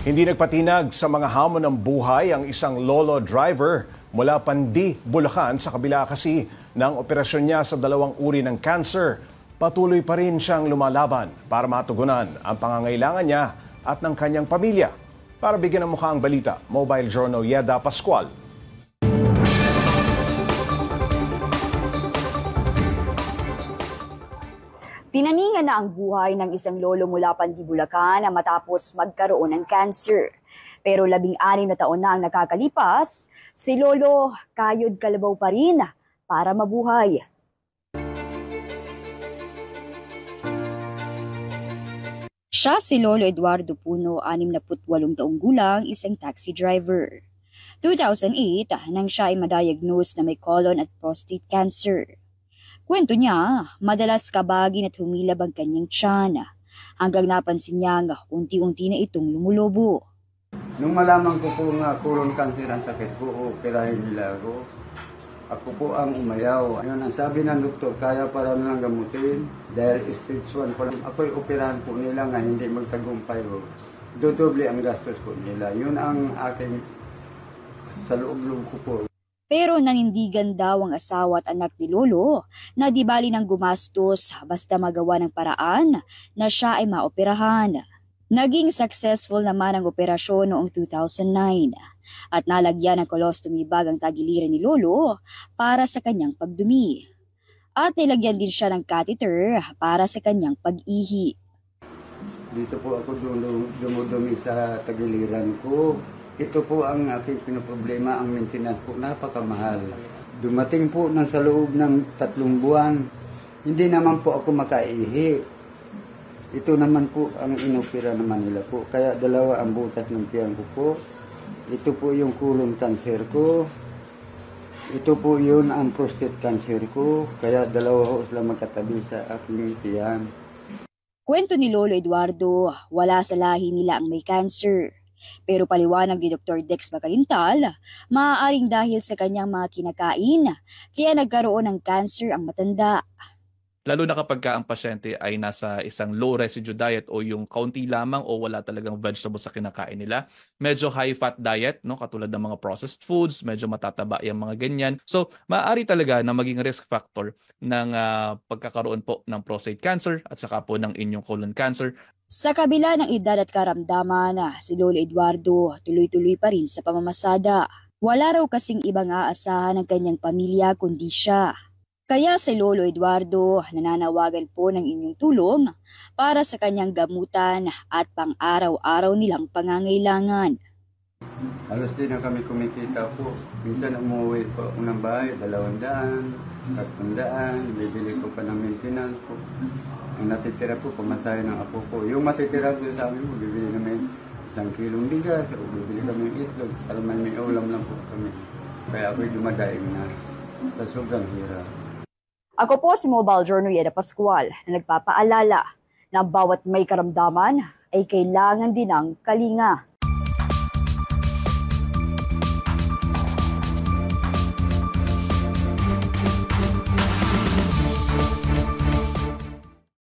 Hindi nagpatinag sa mga hamon ng buhay ang isang lolo driver mula Pandi, Bulacan sa kabila kasi ng operasyon niya sa dalawang uri ng cancer. Patuloy pa rin siyang lumalaban para matugunan ang pangangailangan niya at ng kanyang pamilya. Para bigyan ng mukha ang balita, Mobile Journal Yeda Pascual. Tinaningan na ang buhay ng isang lolo mula Pandi, Bulacan na matapos magkaroon ng cancer. Pero 16 na taon na ang nakakalipas, si Lolo kayod kalabaw pa rin para mabuhay. Siya si Lolo Eduardo Puno, 68 taong gulang, isang taxi driver. 2008 nang siya ay madiagnose na may colon at prostate cancer. Kwento niya, madalas kabagin at humilab ang kanyang tiyan hanggang napansin niyang unti-unti na itong lumulobo. Nung malaman ko po nga colon cancer ang sakit ko, operahin nila ako. Ako po ang umayaw. Ayun, ang sabi ng doktor, kaya para nilang gamutin dahil stage 1 pa lang. Ako'y operahan po nila nga hindi magtagumpay ko. Dodoble ang gastos po nila. Yun ang aking sa loob-loob ko po. Pero nanindigan daw ang asawa at anak ni Lolo na di bali nang gumastos basta magawa ng paraan na siya ay maoperahan. Naging successful naman ang operasyon noong 2009 at nalagyan ng colostomy bag ang tagiliran ni Lolo para sa kanyang pagdumi. At nilagyan din siya ng catheter para sa kanyang pag-ihi. Dito po ako dumudumi sa tagiliran ko. Ito po ang aking pinoproblema, ang maintenance po, napakamahal. Dumating po nang sa loob ng 3 buwan, hindi naman po ako makaihi. Ito naman po ang inopera naman nila po. Kaya 2 ang butas ng tiyan ko po. Ito po yung colon cancer ko. Ito po yun ang prostate cancer ko. Kaya 2 ho sila magkatabi sa aking tiyan. Kwento ni Lolo Eduardo, wala sa lahi nila ang may cancer. Pero paliwanag ni Dr. Dex Bakalintal, maaaring dahil sa kanyang mga kinakain, kaya nagkaroon ng cancer ang matanda. Lalo na kapag ang pasyente ay nasa isang low residue diet o yung kaunti lamang o wala talagang vegetables sa kinakain nila. Medyo high fat diet, no, katulad ng mga processed foods, medyo matataba yung mga ganyan. So, maaari talaga na maging risk factor ng pagkakaroon po ng prostate cancer at saka po ng inyong colon cancer. Sa kabila ng edad at karamdaman, si Lolo Eduardo tuloy-tuloy pa rin sa pamamasada. Wala raw kasing ibang aasahan ng kanyang pamilya kundi siya. Kaya si Lolo Eduardo nananawagan po ng inyong tulong para sa kanyang gamutan at pang-araw-araw nilang pangangailangan. Halos din na kami kumikita po. Minsan umuwi po ako ng bahay, 200, 300, bibili ko pa ng maintenance po. Ang natitira po, pamasahe ng apo ko. Yung matitira po sa amin po, bibili namin 1 kilong bigas o bibili kami ng itlog para may ulam lang po kami. Kaya ako'y dumadaing na sa sobrang hirap. Ako po si Mobile Journal Yeda Pascual na nagpapaalala na bawat may karamdaman ay kailangan din ng kalinga.